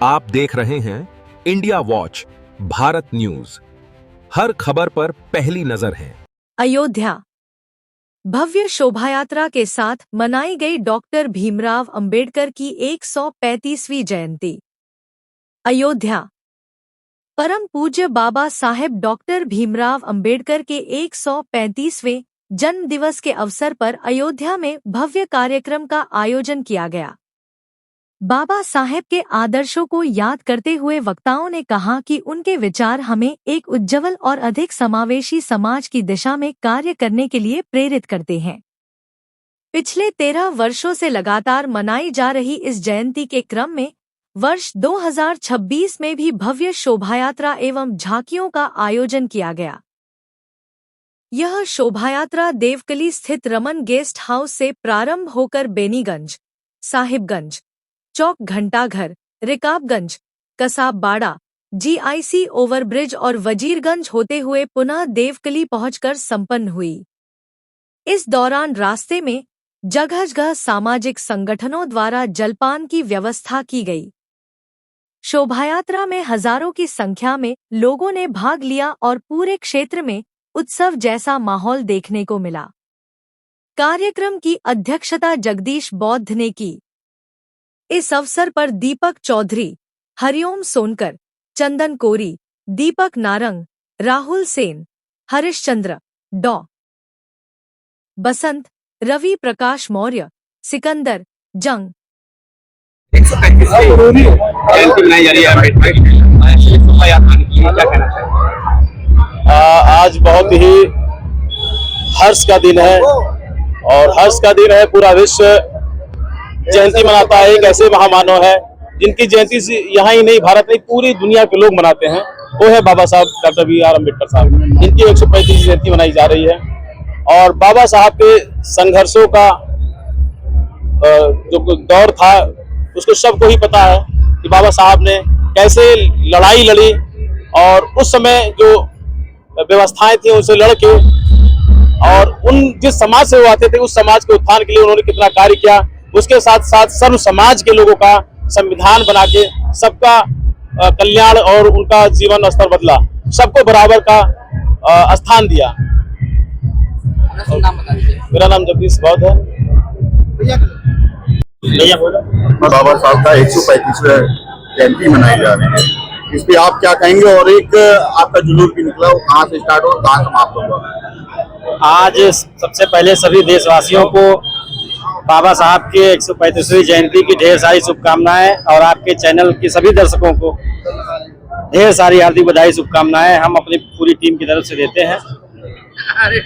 आप देख रहे हैं इंडिया वॉच भारत न्यूज। हर खबर पर पहली नजर है। अयोध्या भव्य शोभायात्रा के साथ मनाई गई डॉक्टर भीमराव अंबेडकर की 135वीं जयंती। अयोध्या परम पूज्य बाबा साहेब डॉक्टर भीमराव अंबेडकर के 135वें जन्म दिवस के अवसर पर अयोध्या में भव्य कार्यक्रम का आयोजन किया गया। बाबा साहेब के आदर्शों को याद करते हुए वक्ताओं ने कहा कि उनके विचार हमें एक उज्जवल और अधिक समावेशी समाज की दिशा में कार्य करने के लिए प्रेरित करते हैं। पिछले 13 वर्षों से लगातार मनाई जा रही इस जयंती के क्रम में वर्ष 2026 में भी भव्य शोभायात्रा एवं झांकियों का आयोजन किया गया। यह शोभायात्रा देवकली स्थित रमन गेस्ट हाउस से प्रारंभ होकर बेनीगंज, साहिबगंज चौक, घंटाघर, रिकाबगंज, कसाबबाड़ा, GIC ओवरब्रिज और वजीरगंज होते हुए पुनः देवकली पहुंचकर संपन्न हुई। इस दौरान रास्ते में जगह जगह सामाजिक संगठनों द्वारा जलपान की व्यवस्था की गई। शोभायात्रा में हजारों की संख्या में लोगों ने भाग लिया और पूरे क्षेत्र में उत्सव जैसा माहौल देखने को मिला। कार्यक्रम की अध्यक्षता जगदीश बौद्ध ने की। इस अवसर पर दीपक चौधरी, हरिओम सोनकर, चंदन कोरी, दीपक नारंग, राहुल सेन, हरिश्चंद्र, डॉ. बसंत, रवि प्रकाश मौर्य, सिकंदर, जंग। आज बहुत ही हर्ष का दिन है और हर्ष का दिन है। पूरा विश्व जयंती मनाता है। एक ऐसे महामानव है जिनकी जयंती से यहाँ ही नहीं, भारत नहीं, पूरी दुनिया के लोग मनाते हैं। वो है बाबा साहब डॉक्टर BR अम्बेडकर साहब। जिनकी 135वीं जयंती मनाई जा रही है और बाबा साहब के संघर्षों का जो दौर था उसको सबको ही पता है कि बाबा साहब ने कैसे लड़ाई लड़ी और उस समय जो व्यवस्थाएं थी उनसे लड़के और उन जिस समाज से वो आते थे उस समाज के उत्थान के लिए उन्होंने कितना कार्य किया। उसके साथ साथ सर्व समाज के लोगों का संविधान बना के सबका कल्याण और उनका जीवन स्तर बदला, सबको बराबर का स्थान दिया। मेरा नाम जगदीश बौद्ध है। बाबा साहब का 135वां जयंती मनाई जा रही है, इस पे आप क्या कहेंगे? और एक आपका जुलूस भी निकला, वो कहाँ से स्टार्ट हुआ, कहाँ समाप्त होगा? आज सबसे पहले सभी देशवासियों को बाबा साहब के 135वीं जयंती की ढेर सारी शुभकामनाएं और आपके चैनल के सभी दर्शकों को ढेर सारी हार्दिक बधाई, शुभकामनाएं हम अपनी पूरी टीम की तरफ से देते हैं।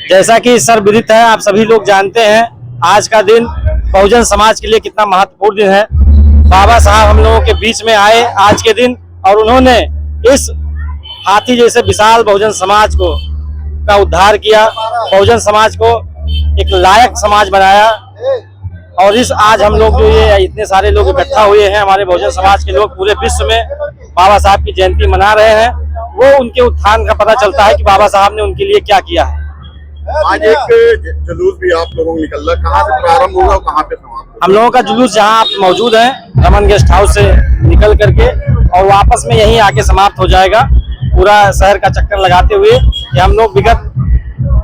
जैसा कि सर्वविदित है, आप सभी लोग जानते हैं, आज का दिन बहुजन समाज के लिए कितना महत्वपूर्ण दिन है। बाबा साहब हम लोगों के बीच में आए आज के दिन और उन्होंने इस हाथी जैसे विशाल बहुजन समाज को का उद्धार किया, बहुजन समाज को एक लायक समाज बनाया। और इस आज हम लोग जो ये इतने सारे लोग इकट्ठा हुए हैं, हमारे बहुजन समाज के लोग पूरे विश्व में बाबा साहब की जयंती मना रहे हैं, वो उनके उत्थान का पता चलता है कि बाबा साहब ने उनके लिए क्या किया है। आज एक जुलूस भी आप लोगों को निकल रहा, कहाँ से प्रारंभ होगा और कहाँ पे समाप्त? हम लोगों का जुलूस जहाँ आप मौजूद हैं रमन गेस्ट हाउस से निकल करके और वापस में यहीं आके समाप्त हो जाएगा, पूरा शहर का चक्कर लगाते हुए। हम लोग विगत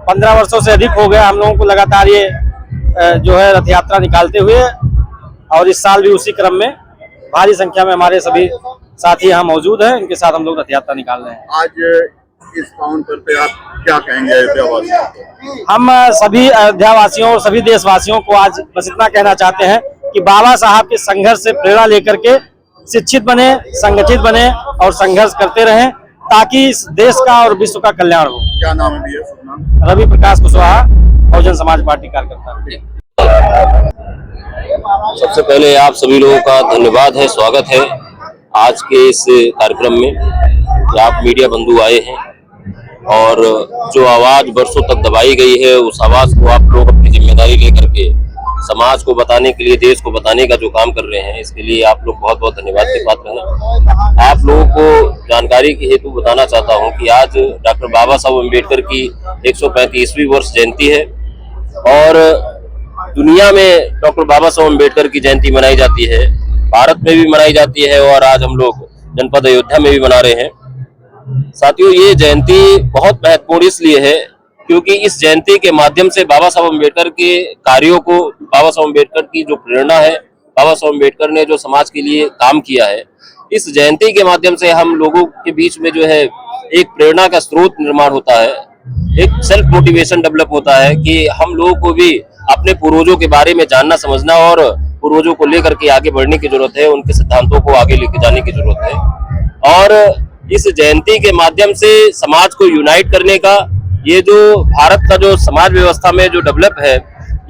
15 वर्षों से अधिक हो गया हम लोगों को लगातार ये जो है रथ यात्रा निकालते हुए, और इस साल भी उसी क्रम में भारी संख्या में हमारे सभी साथी यहाँ मौजूद हैं, इनके साथ हम लोग रथ यात्रा निकाल रहे हैं। आज इस काउंटर पे आप क्या कहेंगे अयोध्यावासियों को? हम सभी अयोध्यावासियों और सभी देशवासियों को आज बस इतना कहना चाहते हैं कि बाबा साहब के संघर्ष से प्रेरणा लेकर के शिक्षित बने, संगठित बने और संघर्ष करते रहें ताकि इस देश का और विश्व का कल्याण हो। क्या नाम है भैया? रवि प्रकाश कुशवाहा, बहुजन समाज पार्टी कार्यकर्ता। सबसे पहले आप सभी लोगों का धन्यवाद है, स्वागत है आज के इस कार्यक्रम में कि आप मीडिया बंधु आए हैं और जो आवाज वर्षों तक दबाई गई है उस आवाज को आप लोग अपनी जिम्मेदारी लेकर के समाज को बताने के लिए, देश को बताने का जो काम कर रहे हैं, इसके लिए आप लोग बहुत बहुत धन्यवाद के पात्र हैं। आप लोगों को जानकारी के हेतु बताना चाहता हूं कि आज डॉक्टर बाबा साहब अम्बेडकर की 135वीं वर्ष जयंती है और दुनिया में डॉक्टर बाबा साहब अम्बेडकर की जयंती मनाई जाती है भारत में भी मनाई जाती है और आज हम लोग जनपद अयोध्या में भी मना रहे हैं। साथियों, ये जयंती बहुत महत्वपूर्ण इसलिए है क्योंकि इस जयंती के माध्यम से बाबा साहब अम्बेडकर के कार्यों को, बाबा साहब अम्बेडकर की जो प्रेरणा है, बाबा साहब अम्बेडकर ने जो समाज के लिए काम किया है, इस जयंती के माध्यम से हम लोगों के बीच में जो है एक प्रेरणा का स्रोत निर्माण होता है, एक सेल्फ मोटिवेशन डेवलप होता है कि हम लोगों को भी अपने पूर्वजों के बारे में जानना समझना और पूर्वजों को लेकर के आगे बढ़ने की जरूरत है, उनके सिद्धांतों को आगे लेके जाने की जरूरत है। और इस जयंती के माध्यम से समाज को यूनाइट करने का, ये जो भारत का जो समाज व्यवस्था में जो डेवलप है,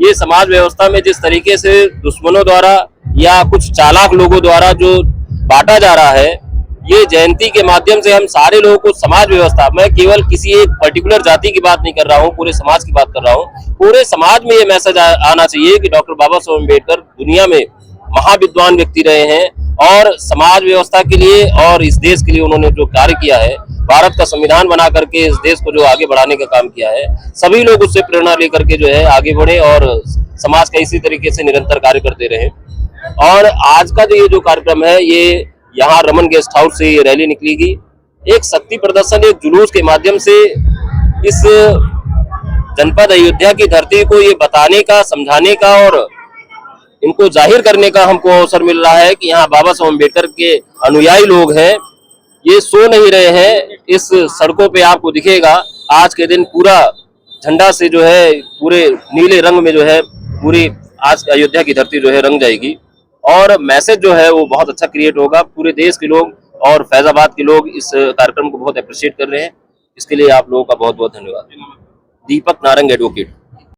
ये समाज व्यवस्था में जिस तरीके से दुश्मनों द्वारा या कुछ चालाक लोगों द्वारा जो बांटा जा रहा है, ये जयंती के माध्यम से हम सारे लोगों को समाज व्यवस्था, मैं केवल किसी एक पर्टिकुलर जाति की बात नहीं कर रहा हूँ, पूरे समाज की बात कर रहा हूँ, पूरे समाज में ये मैसेज आना चाहिए कि डॉक्टर बाबा साहब अम्बेडकर दुनिया में महाविद्वान व्यक्ति रहे हैं और समाज व्यवस्था के लिए और इस देश के लिए उन्होंने जो कार्य किया है, भारत का संविधान बना करके इस देश को जो आगे बढ़ाने का काम किया है, सभी लोग उससे प्रेरणा लेकर के जो है आगे बढ़े और समाज का इसी तरीके से निरंतर कार्य करते रहे। और आज का जो ये जो कार्यक्रम है, ये यहाँ रमन गेस्ट हाउस से ये रैली निकलेगी, एक शक्ति प्रदर्शन, एक जुलूस के माध्यम से इस जनपद अयोध्या की धरती को ये बताने का, समझाने का और इनको जाहिर करने का हमको अवसर मिल रहा है कि यहाँ बाबा साहब अम्बेडकर के अनुयायी लोग हैं, ये सो नहीं रहे हैं। इस सड़कों पे आपको दिखेगा आज के दिन पूरा झंडा से जो है पूरे नीले रंग में जो है पूरी आज अयोध्या की धरती जो है रंग जाएगी और मैसेज जो है वो बहुत अच्छा क्रिएट होगा। पूरे देश के लोग और फैजाबाद के लोग इस कार्यक्रम को बहुत अप्रिशिएट कर रहे हैं। इसके लिए आप लोगों का बहुत बहुत धन्यवाद। दीपक नारंग, एडवोकेट।